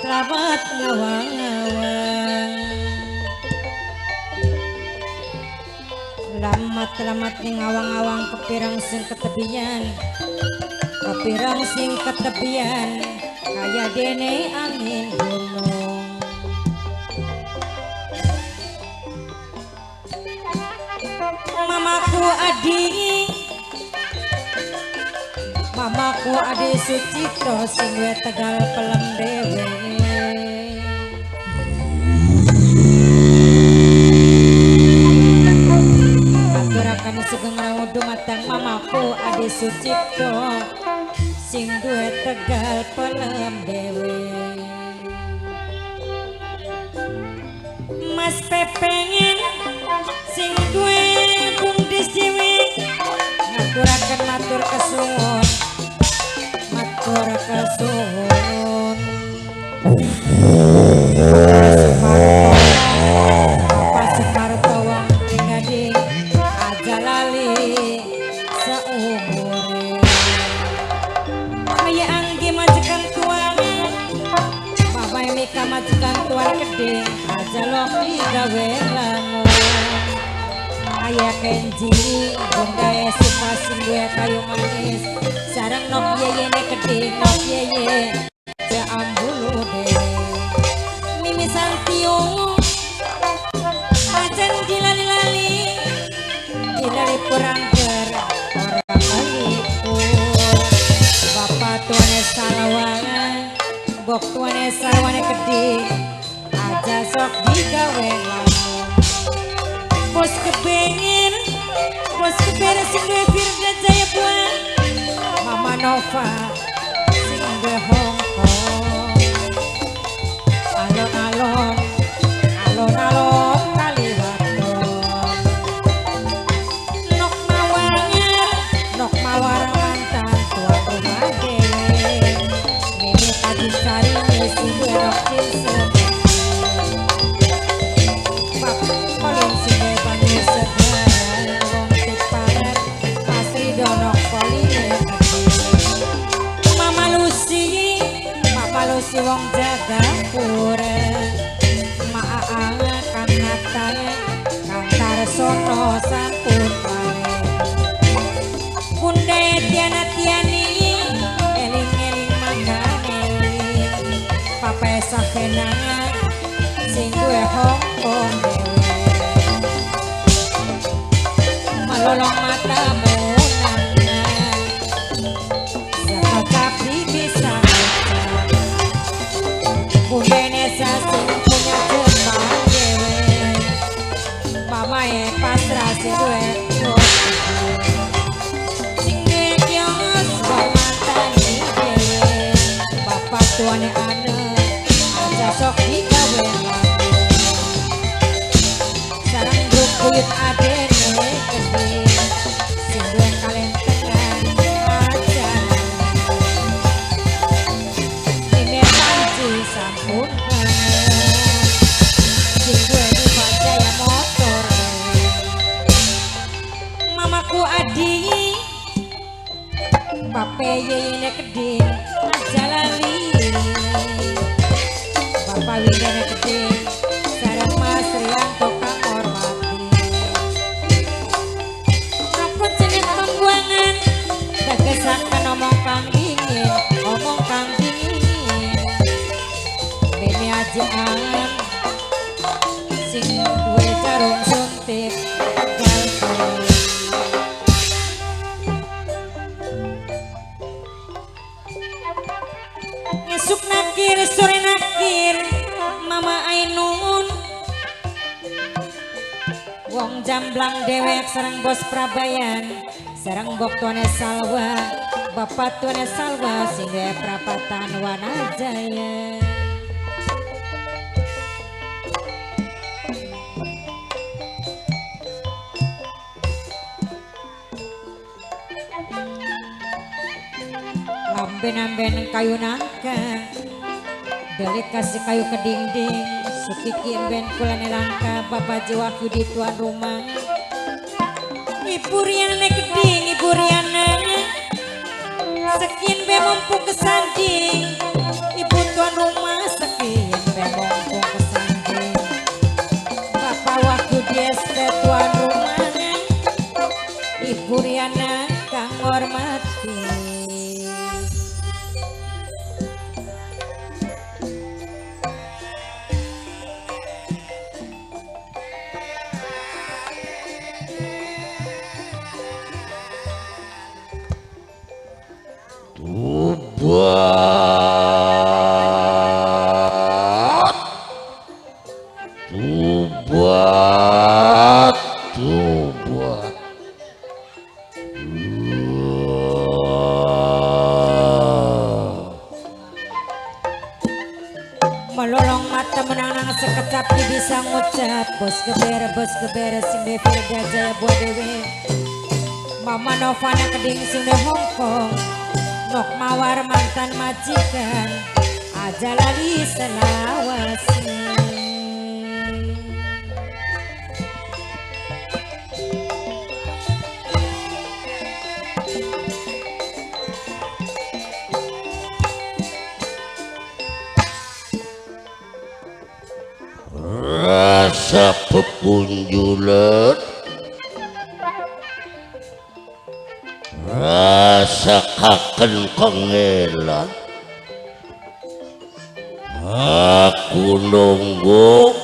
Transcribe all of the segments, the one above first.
Selamat ngawang-ngawang Lamat ning ngawang-ngawang kepirang sing ketebian Kepirang sing ketebian Kaya dene angin gunung Mamaku adi Sucipto sing we Tegal pelem dewe aturakan sugeng rawuh dumateng mamaku adi Sucipto sing duwe Tegal pelem dewe Mas Pepengin sing duwe bungdis dewe ngaturaken matur kesuwun matur kesuwun Pak Sumarto wong gading aja lali saumure kaya anggi majikan tuan Bapak Mika majikan tuan gede aja loh digawe lamun kaya Kenji bunda Sipa sing gue kayu manis sarang nok yeye ne gede nok yeye ja ambulu de Mimi Santiung pancen dilali-lali dilali perangker orang melipur Bapak tuane salawangan bok tuane salawane gede aja sok digawe lamun bos kepengen sing duwe Virga Jaya buan Mama Nova sing duwe Hongkong alon-alon kaliwaton nok mawar mantan tuan rumah dewe Mimi Kadisari sing duwe nok cinsun Bap kolin sing duwe banyu segar wong tiparan Pasri donok koline Mama Lucy wong Jagapura Maa kang natane kang tarsono sampun pare Bunda Tiana Tiani eling-eling manganeling Papa Sakenangan sing duwe Hongkong dewe malolong matamu nana tapi bisa Bundene sing punya jembang dewe mamae pasrah sing duwe sing duwe kios mantani dewe bapak tuane ane aja sok digawe sarang grup buyut adene gede sing duwe kalentengan aja ini panci sampun sing duwe Jaya motor mamaku adi bape yeyene gede aja lali bapak widene gede sareng Mas Rianto kang hormati aku jeneng pembuangan tegesaken omong kang dingin bene ajaan sing duwe jarum suntik ngesuk nakir sore nakir Mama Ainun wong Jamblang dewek sareng bos Prabayan sareng bok tuane Salwa bapak tuane Salwa sing duwe Prapatan Wanajaya lamben-amben kayu nangka delik kasih kayu ke dinding sukiki emben kulane langka bapak Wakyu di tuan rumah Ibu Riana keding Ibu Riana sekian be mampu kesanding ibu tuan rumah Tubat, tubat. Melolong mata menang sekejap bisa ngucap bos keber sing de Firda Jaya buat dewe Mama Novana keding sing de Hongkong nok mawar mantan majikan aja lali selawasi rasa pepunjulan rasa kaken kengelan aku nunggu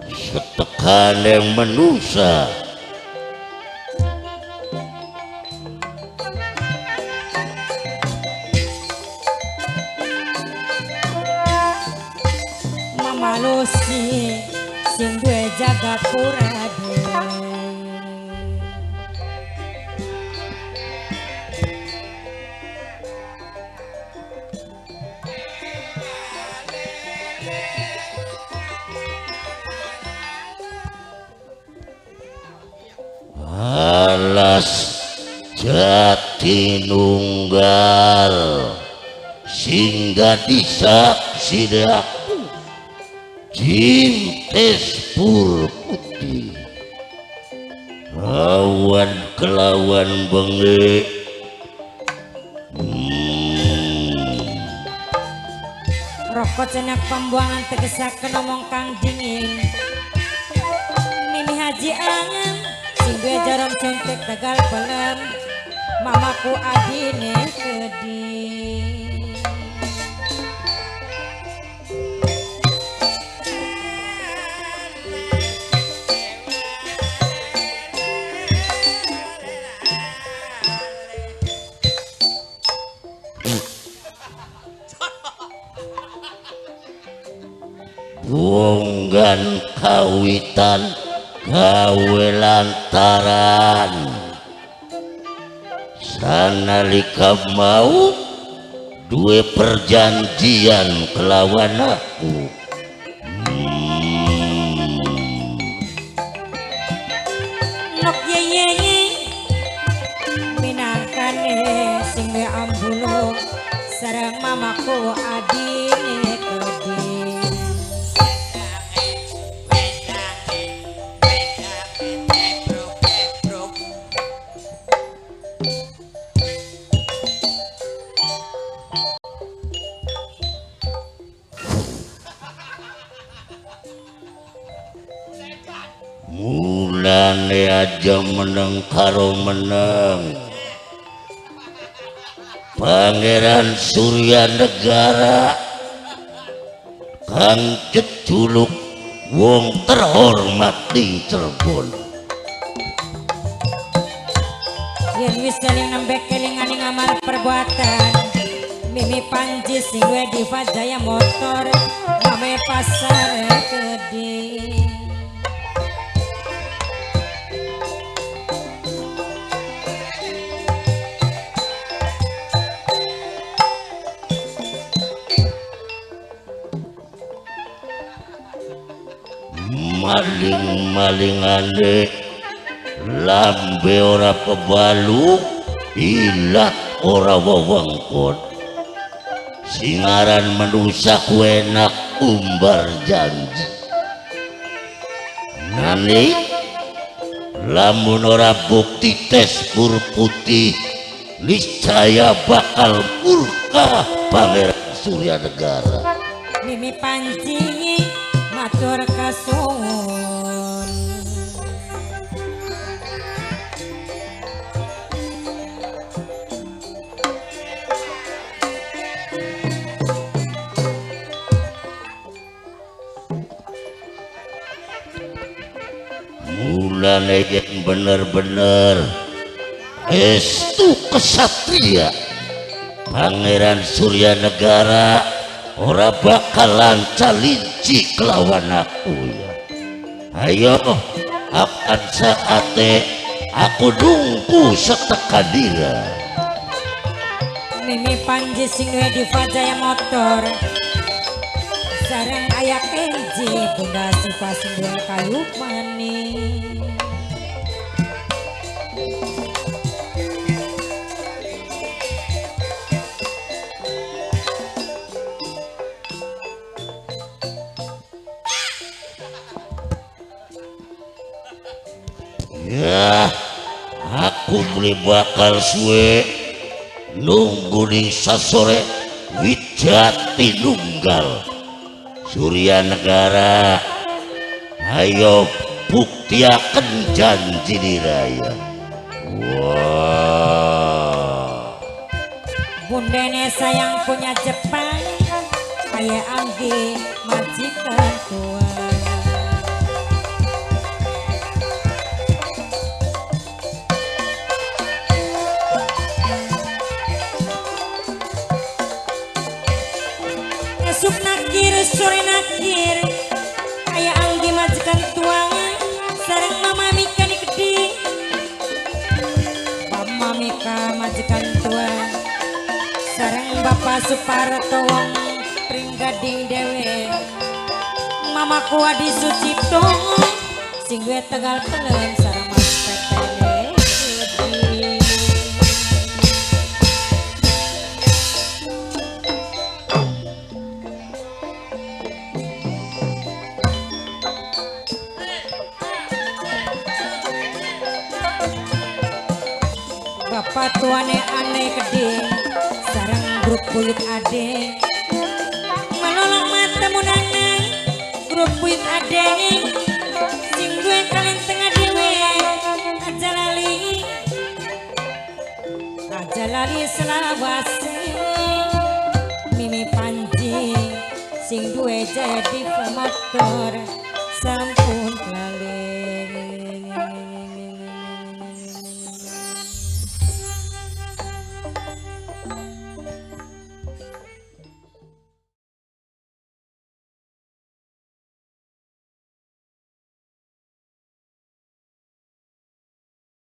setekan yang menusa malusi sing duwe jagat purade alas jati nunggal singga disapsidak Jintes pur putih awan kelawan bengi rokok cenak pembuangan tegesaken omong kang dingin mimi haji angen sing duwe jarum contek tegal pelem mamaku adine keding Bonggan kawitan gawe lantaran sanalika mau duwe perjanjian kelawan aku nok yeye minangkane sing we ambulo sareng mamaku adine keding mulane aja meneng karo meneng Pangeran Surya Negara kang jejuluk wong terhormat di Cirebon yen wis saling nembek kelingan ngamal perbuatan mimi panji sing we diva jaya motor mame pasar keding maling-malingane lambe ora pebalu ilat ora wewengkon singaran menusa enak umbar janji nani lamun ora bukti tes pur putih niscaya bakal murka Pangeran Surya Negara mimi panji matur kasuwun mulane yang bener-bener estu kesatria Pangeran Surya Negara ora bakalan calinci kelawan aku ya. Ayo akan saate aku nunggu setekadira. Mimi Panji sing duwe diva Jaya motor sareng aya Kenji Bunda Siva sing duwe kayu manis. Ya, aku beli bakal suwe nunggu di sasore Wijati Nunggal Surya Negara. Ayo buktiakan janji diraya. Wah, Bundene sayang punya Jepang kayak Anggi majikan tua. Esuk nakir sore nakir kayak Anggi majikan tua sareng Mama Mika di Keding. Mama Mika majikan tua sareng Bapak Suparto wong Pringgading dewe. Mamaku Adi Sucipto sing duwe Tegal Telen sareng Mas Petene Edi. Bapak tuane aneh Keding sareng grup kulit ade menolong mata munangan grup kulit ade sing duwe kalian tengah dewe aja lali selawase. Mimi Panji sing duwe Jaya Diva motor